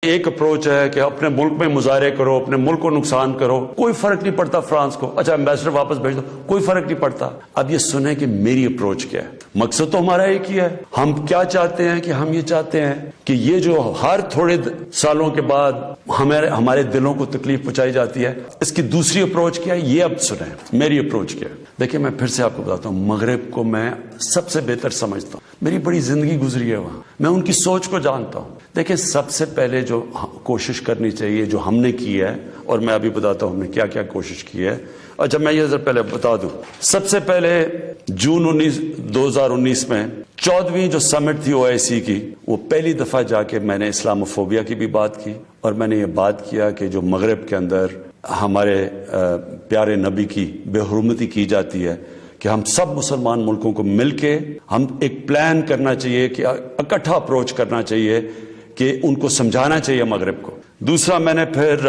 ایک اپروچ ہے کہ اپنے ملک میں مظاہرے کرو، اپنے ملک کو نقصان کرو، کوئی فرق نہیں پڑتا فرانس کو، اچھا ایمبیسڈر واپس بھیج دو، کوئی فرق نہیں پڑتا۔ اب یہ سنیں کہ میری اپروچ کیا ہے۔ مقصد تو ہمارا ایک ہی ہے، ہم کیا چاہتے ہیں کہ ہم یہ چاہتے ہیں کہ یہ جو ہر تھوڑے سالوں کے بعد ہمارے دلوں کو تکلیف پہنچائی جاتی ہے، اس کی دوسری اپروچ کیا ہے، یہ اب سنیں میری اپروچ کیا ہے۔ دیکھیں میں پھر سے آپ کو بتاتا ہوں، مغرب کو میں سب سے بہتر سمجھتا ہوں، میری بڑی زندگی گزری ہے وہاں، میں ان کی سوچ کو جانتا ہوں۔ دیکھیں سب سے پہلے جو کوشش کرنی چاہیے، جو ہم نے کی ہے، اور میں ابھی بتاتا ہوں ہم نے کیا کیا کوشش کی ہے۔ اچھا میں یہ ذرا پہلے بتا دوں، سب سے پہلے جون 2019 میں 14ویں جو سمٹ تھی OIC کی، وہ پہلی دفعہ جا کے میں نے اسلاموفوبیا کی بھی بات کی، اور میں نے یہ بات کیا کہ جو مغرب کے اندر ہمارے پیارے نبی کی بے حرمتی کی جاتی ہے، کہ ہم سب مسلمان ملکوں کو مل کے ہم ایک پلان کرنا چاہیے، کہ اکٹھا اپروچ کرنا چاہیے، کہ ان کو سمجھانا چاہیے مغرب کو۔ دوسرا میں نے پھر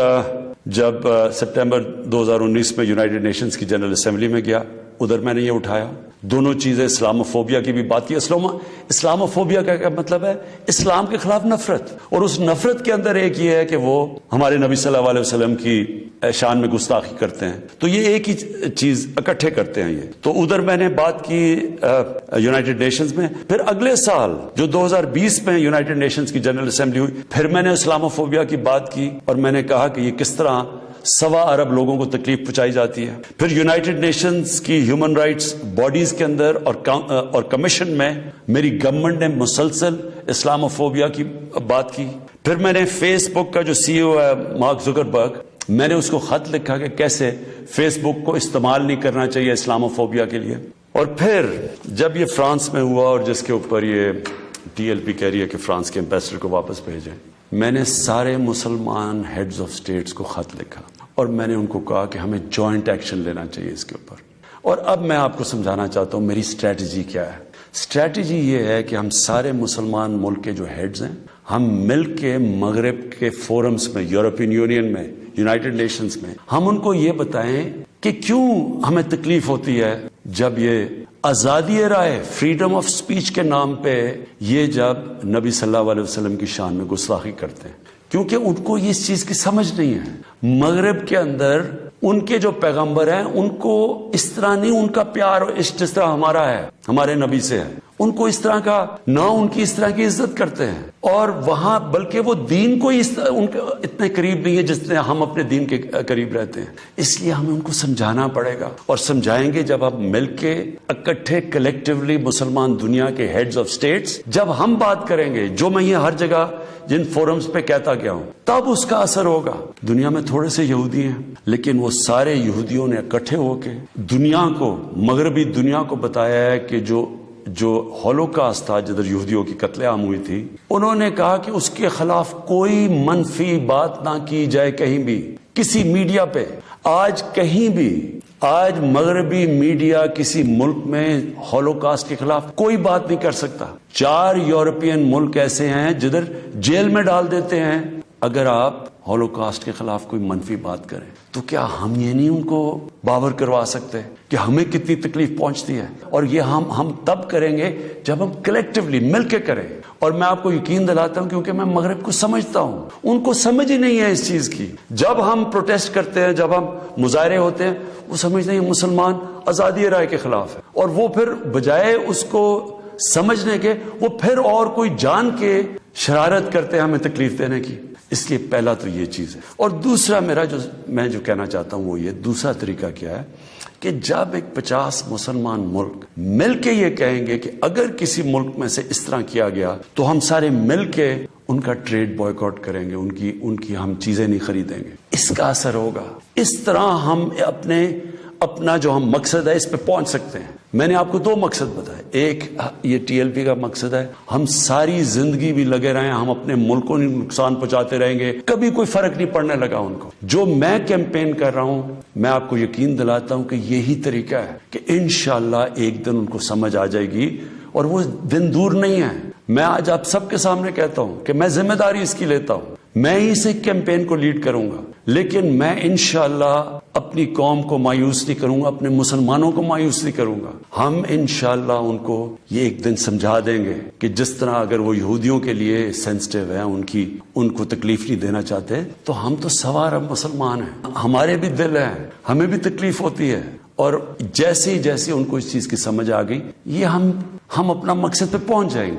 جب سپٹمبر 2019 میں یونائٹڈ نیشنز کی جنرل اسمبلی میں گیا، ادھر میں نے یہ اٹھایا، دونوں چیزیں، اسلاموفوبیا کی بھی بات کی۔ اسلاموفوبیا کا کیا مطلب ہے؟ اسلام کے خلاف نفرت، اور اس نفرت کے اندر ایک یہ ہے کہ وہ ہمارے نبی صلی اللہ علیہ وسلم کی شان میں گستاخی کرتے ہیں، تو یہ ایک ہی چیز اکٹھے کرتے ہیں یہ۔ تو ادھر میں نے بات کی یونائٹڈ نیشنز میں۔ پھر اگلے سال جو 2020 میں یونائٹڈ نیشنز کی جنرل اسمبلی ہوئی، پھر میں نے اسلاموفوبیا کی بات کی، اور میں نے کہا کہ یہ کس طرح 1.25 ارب لوگوں کو تکلیف پہنچائی جاتی ہے۔ پھر یونائٹڈ نیشنز کی ہیومن رائٹس باڈیز کے اندر اور کمیشن میں میری گورنمنٹ نے مسلسل اسلاموفوبیا کی بات کی۔ پھر میں نے فیس بک کا جو CEO ہے مارک زکربرگ، میں نے اس کو خط لکھا کہ کیسے فیس بک کو استعمال نہیں کرنا چاہیے اسلاموفوبیا کے لیے۔ اور پھر جب یہ فرانس میں ہوا، اور جس کے اوپر یہ TLP کہہ رہی ہے کہ فرانس کے ایمبیسڈر کو واپس بھیجیں، میں نے سارے مسلمان ہیڈز آف سٹیٹس کو خط لکھا، اور میں نے ان کو کہا کہ ہمیں جوائنٹ ایکشن لینا چاہیے اس کے اوپر۔ اور اب میں آپ کو سمجھانا چاہتا ہوں میری اسٹریٹجی کیا ہے۔ اسٹریٹجی یہ ہے کہ ہم سارے مسلمان ملک کے جو ہیڈز ہیں، ہم مل کے مغرب کے فورمز میں، یورپین یونین میں، یونائٹڈ نیشنز میں، ہم ان کو یہ بتائیں کہ کیوں ہمیں تکلیف ہوتی ہے جب یہ آزادی رائے، فریڈم آف سپیچ کے نام پہ یہ جب نبی صلی اللہ علیہ وسلم کی شان میں گستاخی کرتے ہیں، کیونکہ ان کو اس چیز کی سمجھ نہیں ہے۔ مغرب کے اندر ان کے جو پیغمبر ہیں، ان کو اس طرح نہیں، ان کا پیار اور عشق جس طرح ہمارا ہے، ہمارے نبی سے ہے، ان کو اس طرح کا نہ، ان کی اس طرح کی عزت کرتے ہیں، اور وہاں بلکہ وہ دین کو ان کے اتنے قریب نہیں ہے جس طرح ہم اپنے دین کے قریب رہتے ہیں۔ اس لیے ہمیں ان کو سمجھانا پڑے گا، اور سمجھائیں گے جب ہم مل کے اکٹھے کلیکٹیولی مسلمان دنیا کے ہیڈز آف سٹیٹس جب ہم بات کریں گے، جو میں یہ ہر جگہ جن فورمز پہ کہتا گیا ہوں، تب اس کا اثر ہوگا۔ دنیا میں تھوڑے سے یہودی ہیں، لیکن وہ سارے یہودیوں نے اکٹھے ہو کے دنیا کو، مغربی دنیا کو بتایا ہے کہ جو ہولوکاسٹ تھا، جدھر یہودیوں کی قتل عام ہوئی تھی، انہوں نے کہا کہ اس کے خلاف کوئی منفی بات نہ کی جائے کہیں بھی، کسی میڈیا پہ۔ آج کہیں بھی، آج مغربی میڈیا کسی ملک میں ہولوکاسٹ کے خلاف کوئی بات نہیں کر سکتا۔ 4 یورپین ملک ایسے ہیں جدھر جیل میں ڈال دیتے ہیں اگر آپ ہولوکاسٹ کے خلاف کوئی منفی بات کریں۔ تو کیا ہم یہ نہیں ان کو باور کروا سکتے کہ ہمیں کتنی تکلیف پہنچتی ہے؟ اور یہ ہم تب کریں گے جب ہم کلیکٹیولی مل کے کریں۔ اور میں آپ کو یقین دلاتا ہوں، کیونکہ میں مغرب کو سمجھتا ہوں، ان کو سمجھ ہی نہیں ہے اس چیز کی۔ جب ہم پروٹیسٹ کرتے ہیں، جب ہم مظاہرے ہوتے ہیں، وہ سمجھتے ہیں مسلمان آزادی رائے کے خلاف ہے، اور وہ پھر بجائے اس کو سمجھنے کے، وہ پھر اور کوئی جان کے شرارت کرتے ہیں ہمیں تکلیف دینے کی۔ اس لیے پہلا تو یہ چیز ہے۔ اور دوسرا میں جو کہنا چاہتا ہوں وہ یہ، دوسرا طریقہ کیا ہے کہ جب ایک 50 مسلمان ملک مل کے یہ کہیں گے کہ اگر کسی ملک میں سے اس طرح کیا گیا تو ہم سارے مل کے ان کا ٹریڈ بوائیکاٹ کریں گے، ان کی ہم چیزیں نہیں خریدیں گے، اس کا اثر ہوگا۔ اس طرح ہم اپنا جو ہم مقصد ہے اس پہ پہنچ سکتے ہیں۔ میں نے آپ کو 2 مقصد بتائے، ایک یہ TLP کا مقصد ہے، ہم ساری زندگی بھی لگے رہیں، ہم اپنے ملک کو نقصان پہنچاتے رہیں گے، کبھی کوئی فرق نہیں پڑنے لگا ان کو۔ جو میں کیمپین کر رہا ہوں، میں آپ کو یقین دلاتا ہوں کہ یہی طریقہ ہے کہ انشاءاللہ ایک دن ان کو سمجھ آ جائے گی، اور وہ دن دور نہیں ہے۔ میں آج آپ سب کے سامنے کہتا ہوں کہ میں ذمہ داری اس کی لیتا ہوں۔ میں ہی سے کیمپین کو لیڈ کروں گا، لیکن میں انشاءاللہ اپنی قوم کو مایوس نہیں کروں گا، اپنے مسلمانوں کو مایوس نہیں کروں گا۔ ہم انشاءاللہ ان کو یہ ایک دن سمجھا دیں گے کہ جس طرح اگر وہ یہودیوں کے لیے سینسٹیو ہیں، ان کو تکلیف نہیں دینا چاہتے، تو ہم تو سوا ارب مسلمان ہیں، ہمارے بھی دل ہیں، ہمیں بھی تکلیف ہوتی ہے، اور جیسے ان کو اس چیز کی سمجھ آ گئی، یہ ہم اپنا مقصد پہ پہنچ جائیں گے۔